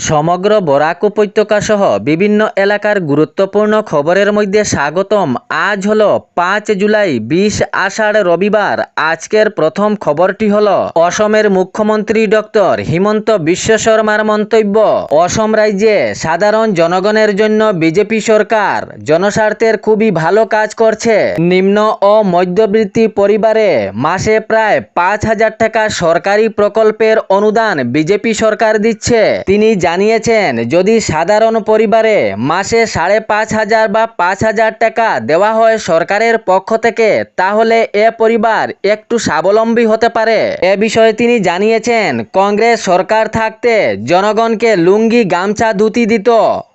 সমগ্র বরাক উপত্যকা সহ বিভিন্ন এলাকার গুরুত্বপূর্ণ খবরের মধ্যে স্বাগতম। আজ হলো 5 জুলাই 20 আষাঢ় রবিবার। আজকের প্রথম খবরটি হলো অসমের মুখ্যমন্ত্রী ডক্টর হিমন্ত বিশ্ব শর্মার মন্তব্য। অসম রাজ্যে সাধারণ জনগণের জন্য বিজেপি সরকার জনস্বার্থের খুবই ভালো কাজ করছে। নিম্ন ও মধ্যবিত্ত পরিবারে মাসে প্রায় 5,000 টাকা সরকারি প্রকল্পের অনুদান বিজেপি সরকার দিচ্ছে। তিনি জানিয়েছেন, যদি সাধারণ পরিবারে মাসে 5,500 বা 5,000 টাকা দেওয়া হয় সরকারের পক্ষ থেকে, তাহলে এ পরিবার একটু স্বাবলম্বী হতে পারে। এ বিষয়ে তিনি জানিয়েছেন, কংগ্রেস সরকার থাকতে জনগণকে লুঙ্গি, গামছা, ধুতি দিত,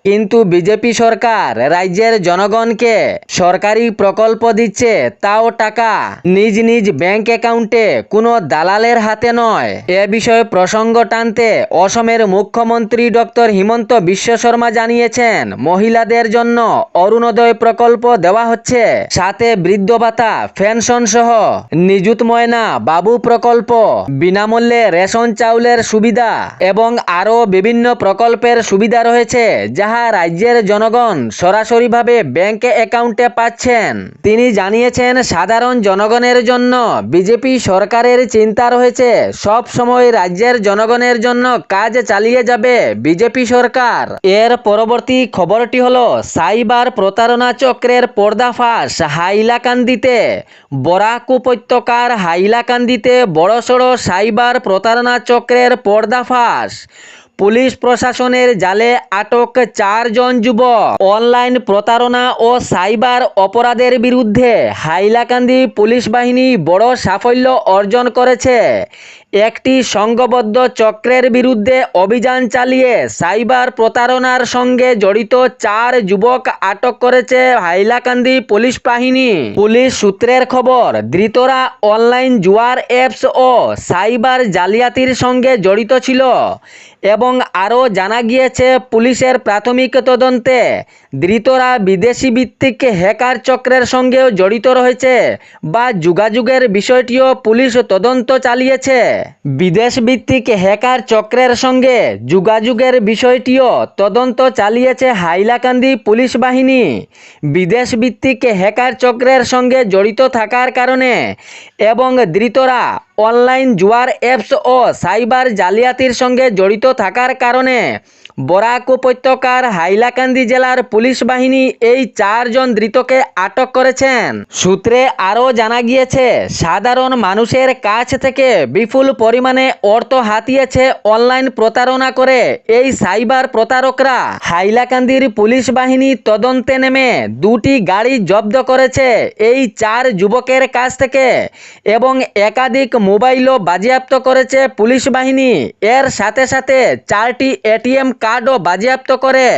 কিন্তু বিজেপি সরকার রাজ্যের জনগণকে সরকারি প্রকল্প দিচ্ছে, তাও টাকা নিজ নিজ ব্যাংক অ্যাকাউন্টে, কোনো দালালের হাতে নয়। এ বিষয়ে প্রসঙ্গ টানতে অসমের মুখ্যমন্ত্রী ডক্টর হিমন্ত বিশ্ব শর্মা জানিয়েছেন, মহিলাদের জন্য অরুণোদয় প্রকল্প দেওয়া হচ্ছে, সাথে বৃদ্ধ ভাতা, পেনশন সহ নিযুত ময়না বাবু প্রকল্প, বিনামূল্যে রেশন চাউলের সুবিধা এবং আরও বিভিন্ন প্রকল্পের সুবিধা রয়েছে, যাহা রাজ্যের জনগণ সরাসরিভাবে ব্যাংক অ্যাকাউন্টে পাচ্ছেন। তিনি জানিয়েছেন, সাধারণ জনগণের জন্য বিজেপি সরকারের চিন্তা রয়েছে, সব সময় রাজ্যের জনগণের জন্য কাজ চালিয়ে যাবে বিজেপি সরকার। এর পরবর্তী খবরটি হলো সাইবার প্রতারণা চক্রের পর্দাফাশ হাইলাকান্দিতে। বরাক উপত্যকার হাইলাকান্দিতে বড়সড় সাইবার প্রতারণা চক্রের পর্দাফাশ। পুলিশ প্রশাসনের জালে আটক 4 জন যুবক। অনলাইন প্রতারণা ও সাইবার অপরাধের বিরুদ্ধে হাইলাকান্দি পুলিশ বাহিনী বড় সাফল্য অর্জন করেছে। একটি সংঘবদ্ধ চক্রের বিরুদ্ধে অভিযান চালিয়ে সাইবার প্রতারণার সঙ্গে জড়িত 4 যুবক আটক করেছে হাইলাকান্দি পুলিশ বাহিনী। পুলিশ সূত্রের খবর, ধৃতরা অনলাইন জুয়ার অ্যাপস ও সাইবার জালিয়াতির সঙ্গে জড়িত ছিল এবং আরও জানা গিয়েছে, পুলিশের প্রাথমিক তদন্তে ধৃতরা বিদেশি ভিত্তিক হ্যাকার চক্রের সঙ্গেও জড়িত রয়েছে বা যোগাযোগের বিষয়টিও পুলিশ তদন্ত চালিয়েছে। বিদেশ ভিত্তিক হ্যাকার চক্রের সঙ্গে যোগাযোগের বিষয়টিও তদন্ত চালিয়েছে হাইলাকান্দি পুলিশ বাহিনী। বিদেশ ভিত্তিক হ্যাকার চক্রের সঙ্গে জড়িত থাকার কারণে এবং ধৃতরা অনলাইন জুয়ার অ্যাপস ও সাইবার জালিয়াতির সঙ্গে জড়িত থাকার কারণে বরাক উপত্যকার হাইলাকান্দি জেলার পুলিশ বাহিনী এই 4 জন ধৃতকে আটক করেছেন। সূত্রে আরও জানা গিয়েছে, সাধারণ মানুষের কাছ থেকে বিপুল পরিমাণে অর্থ হাতিয়েছে অনলাইন প্রতারণা করে এই সাইবার প্রতারকরা। হাইলাকান্দির পুলিশ বাহিনী তদন্তে নেমে 2টি গাড়ি জব্দ করেছে এই 4 যুবকের কাছ থেকে এবং একাধিক মোবাইলও বাজেয়াপ্ত করেছে পুলিশ বাহিনী। এর সাথে সাথে 4টি এটিএম কার্ডও বাজেয়াপ্ত করে।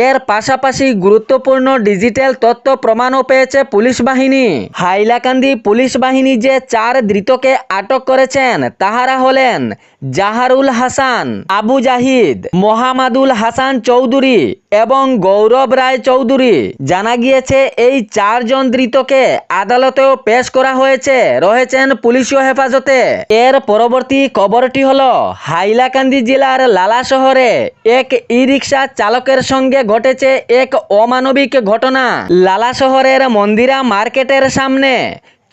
এর পাশাপাশি গুরুত্বপূর্ণ ডিজিটাল তথ্য প্রমাণও পেয়েছে পুলিশ বাহিনী। হাইলাকান্দি পুলিশ বাহিনী যে 4 ধৃতকে আটক করেছেন তাহারা হলেন জাহারুল হাসান, আবু জাহিদ, মোহাম্মদুল হাসান চৌধুরী এবং গৌরব রায় চৌধুরী। জানা গিয়েছে, এই 4 জন ধৃতকে আদালতেও পেশ করা হয়েছে, রয়েছেন পুলিশীয় হেফাজতে। এর পরবর্তী খবরটি হলো হাইলাকান্দি জেলার লালা শহরে এক ই রিক্সা চালকের সঙ্গে ঘটেছে এক অমানবিক ঘটনা। লালা শহরের মন্দিরা মার্কেটের সামনে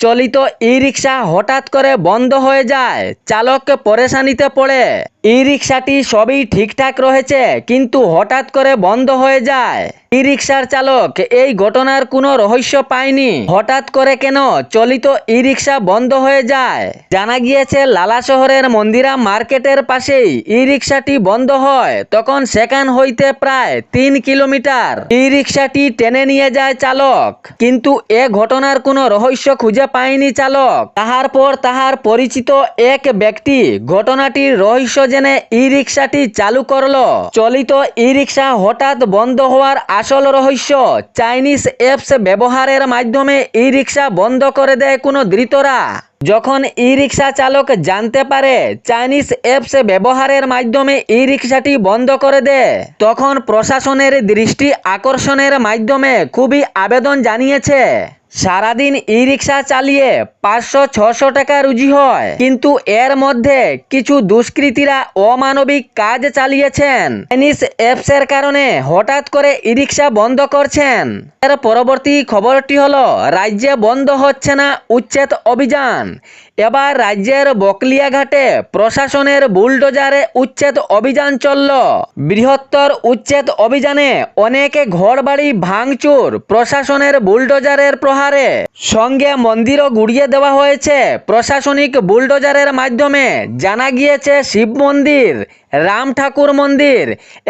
চলিত ই রিক্সা হঠাৎ করে বন্ধ হয়ে যায়। চালক পরেশানিতে পড়ে। ই রিক্সাটি সবই ঠিকঠাক রয়েছে, কিন্তু হঠাৎ করে বন্ধ হয়ে যায়। ই রিক্সার চালক এই ঘটনার কোনো রহস্য পায়নি, হঠাৎ করে কেন চলিত ই রিক্সা বন্ধ হয়ে যায়। জানা গিয়েছে, লালা শহরের মন্দিরা মার্কেটের পাশেই ই রিক্সাটি বন্ধ হয়, তখন সেখান হইতে প্রায় 3 কিলোমিটার ই রিক্সাটি টেনে নিয়ে যায় চালক, কিন্তু এ ঘটনার কোনো রহস্য খুঁজে পায়নি চালক। তাহার পর তাহার পরিচিত এক ব্যক্তি ঘটনাটির রহস্য জেনে ই রিক্সাটি চালু করলো। চলিত ই রিক্সা হঠাৎ বন্ধ হওয়ার আসল রহস্য, চাইনিজ অ্যাপস ব্যবহারের মাধ্যমে ই রিক্সা বন্ধ করে দেয় কোনো ধৃতরা। যখন ই রিক্সা চালক জানতে পারে চাইনিজ অ্যাপস ব্যবহারের মাধ্যমে ই রিক্সাটি বন্ধ করে দেয়, তখন প্রশাসনের দৃষ্টি আকর্ষণের মাধ্যমে খুবই আবেদন জানিয়েছে। সারাদিন ই রিক্সা চালিয়ে 500-600 টাকা রুজি হয়, কিন্তু এর মধ্যে কিছু দুষ্কৃতীরা অমানবিক কাজ চালিয়েছেন। চাইনিজ অ্যাপসের কারণে হঠাৎ করে ই রিক্সা বন্ধ করছেন। এর পরবর্তী খবরটি হলো, রাজ্যে বন্ধ হচ্ছে না উচ্ছেদ অভিযান। এবার রাজ্যের বকলিয়াঘাটে প্রশাসনের বুলডোজারে উচ্ছেদ অভিযান চলল। বৃহত্তর উচ্ছেদ অভিযানে অনেকে ঘরবাড়ি ভাঙচুর প্রশাসনের বুলডোজারের প্রহারে। সঙ্গে মন্দিরও গুড়িয়ে দেওয়া হয়েছে প্রশাসনিক বুলডোজারের মাধ্যমে। জানা গিয়েছে শিব মন্দির, রাম ঠাকুর মন্দির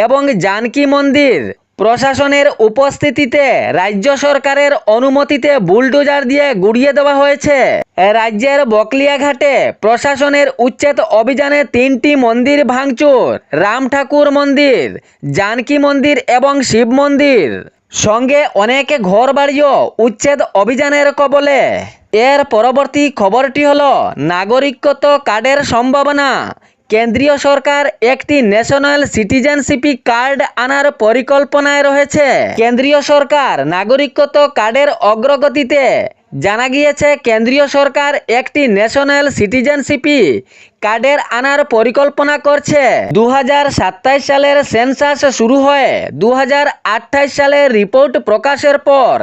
এবং জানকী মন্দির প্রশাসনের উপস্থিতিতে রাজ্য সরকারের অনুমতিতে বুলডোজার দিয়ে গুড়িয়ে দেওয়া হয়েছে। রাজ্যের বকলিয়াঘাটে প্রশাসনের উচ্ছেদ অভিযানে 3টি মন্দির ভাঙচুর, রাম ঠাকুর মন্দির, জানকী মন্দির এবং শিব মন্দির। সঙ্গে অনেকে ঘরবাড়িও উচ্ছেদ অভিযানের কবলে। এর পরবর্তী খবরটি হলো, নাগরিকত্ব কার্ডের সম্ভাবনা। কেন্দ্রীয় সরকার একটি ন্যাশনাল সিটিজেনশিপ কার্ড আনার পরিকল্পনায় রয়েছে। কেন্দ্রীয় সরকার নাগরিকত্ব কার্ডের অগ্রগতিতে। জানা গিয়েছে কেন্দ্রীয় সরকার একটি ন্যাশনাল সিটিজেনশিপ কার্ডের আনার পরিকল্পনা করছে। 2027 সালের সেন্সাস শুরু হয়ে 2028 সালের রিপোর্ট প্রকাশের পর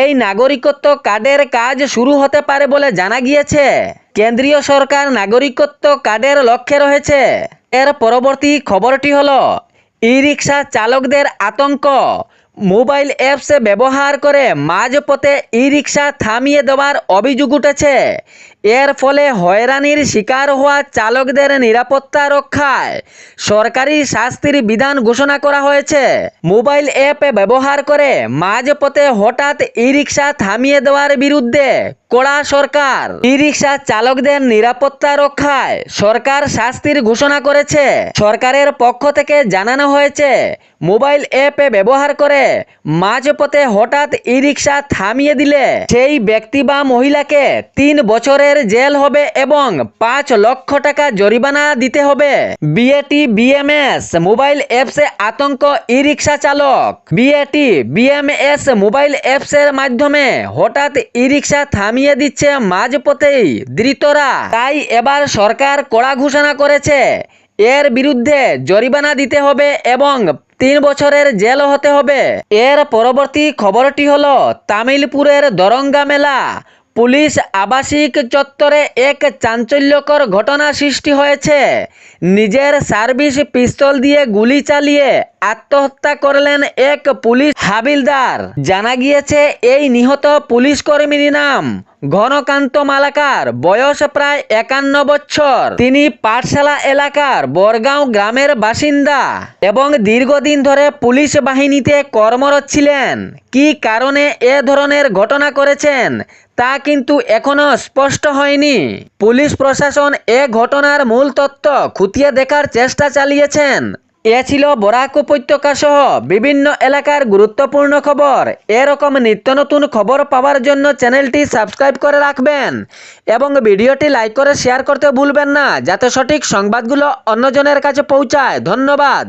এই নাগরিকত্ব কার্ডের কাজ শুরু হতে পারে বলে জানা গিয়েছে। কেন্দ্রীয় সরকার নাগরিকত্ব কার্ডের লক্ষ্যে রয়েছে। এর পরবর্তী খবরটি হলো, ই রিক্সা চালকদের আতঙ্ক। মোবাইল অ্যাপস ব্যবহার করে মাঝপথে ই রিক্সা থামিয়ে দেওয়ার অভিযোগ উঠেছে। এর ফলে হয়রানির শিকার হওয়া চালকদের নিরাপত্তা রক্ষায় সরকারি শাস্তির বিধান ঘোষণা করা হয়েছে। মোবাইল অ্যাপ ব্যবহার করে মাঝপথে হঠাৎ ই রিক্সা থামিয়ে দেওয়ার বিরুদ্ধে কড়া সরকার। ই রিক্সা চালকদের নিরাপত্তা রক্ষায় সরকার শাস্তির ঘোষণা করেছে। সরকারের পক্ষ থেকে জানানো হয়েছে, মোবাইল অ্যাপ ব্যবহার করে মাঝপথে হঠাৎ ই রিক্সা থামিয়ে দিলে সেই ব্যক্তি বা মহিলাকে 3 বছরের জেল হবে এবং 5 লক্ষ টাকা জরিমানা দিতে হবে। বিএটি বিএমএস মোবাইল অ্যাপসে আতঙ্ক ই রিক্সা চালক। বিএটি বিএমএস মোবাইল অ্যাপসের মাধ্যমে হঠাৎ ই রিক্সা থামিয়ে দিচ্ছে মাঝপথেই ধৃতরা। তাই এবার সরকার কড়া ঘোষণা করেছে, এর বিরুদ্ধে জরিমানা দিতে হবে এবং 3 বছরের জেল হতে হবে। এর পরবর্তী খবরটি হলো, তামিলপুরের দরঙ্গা মেলা। পুলিশ আবাসিক চত্বরে এক চাঞ্চল্যকর ঘটনা সৃষ্টি হয়েছে। নিজের সার্ভিস পিস্তল দিয়ে গুলি চালিয়ে আত্মহত্যা করলেন এক পুলিশ হাবিলদার। জানা গিয়েছে এই নিহত পুলিশ কর্মীর নাম ঘনকান্ত মালাকার, বয়স প্রায় 51 বছর। তিনি পাঠশালা এলাকার বরগাঁও গ্রামের বাসিন্দা এবং দীর্ঘদিন ধরে পুলিশ বাহিনীতে কর্মরত ছিলেন। কী কারণে এ ধরনের ঘটনা করেছেন তা কিন্তু এখনো স্পষ্ট হয়নি। পুলিশ প্রশাসন এ ঘটনার মূল তথ্য খতিয়ে দেখার চেষ্টা চালিয়েছেন। এ ছিল বরাক উপত্যকা সহ বিভিন্ন এলাকার গুরুত্বপূর্ণ খবর। এরকম নিত্য নতুন খবর পাওয়ার জন্য চ্যানেলটি সাবস্ক্রাইব করে রাখবেন এবং ভিডিওটি লাইক করে শেয়ার করতে ভুলবেন না, যাতে সঠিক সংবাদগুলো অন্যজনের কাছে পৌঁছায়। ধন্যবাদ।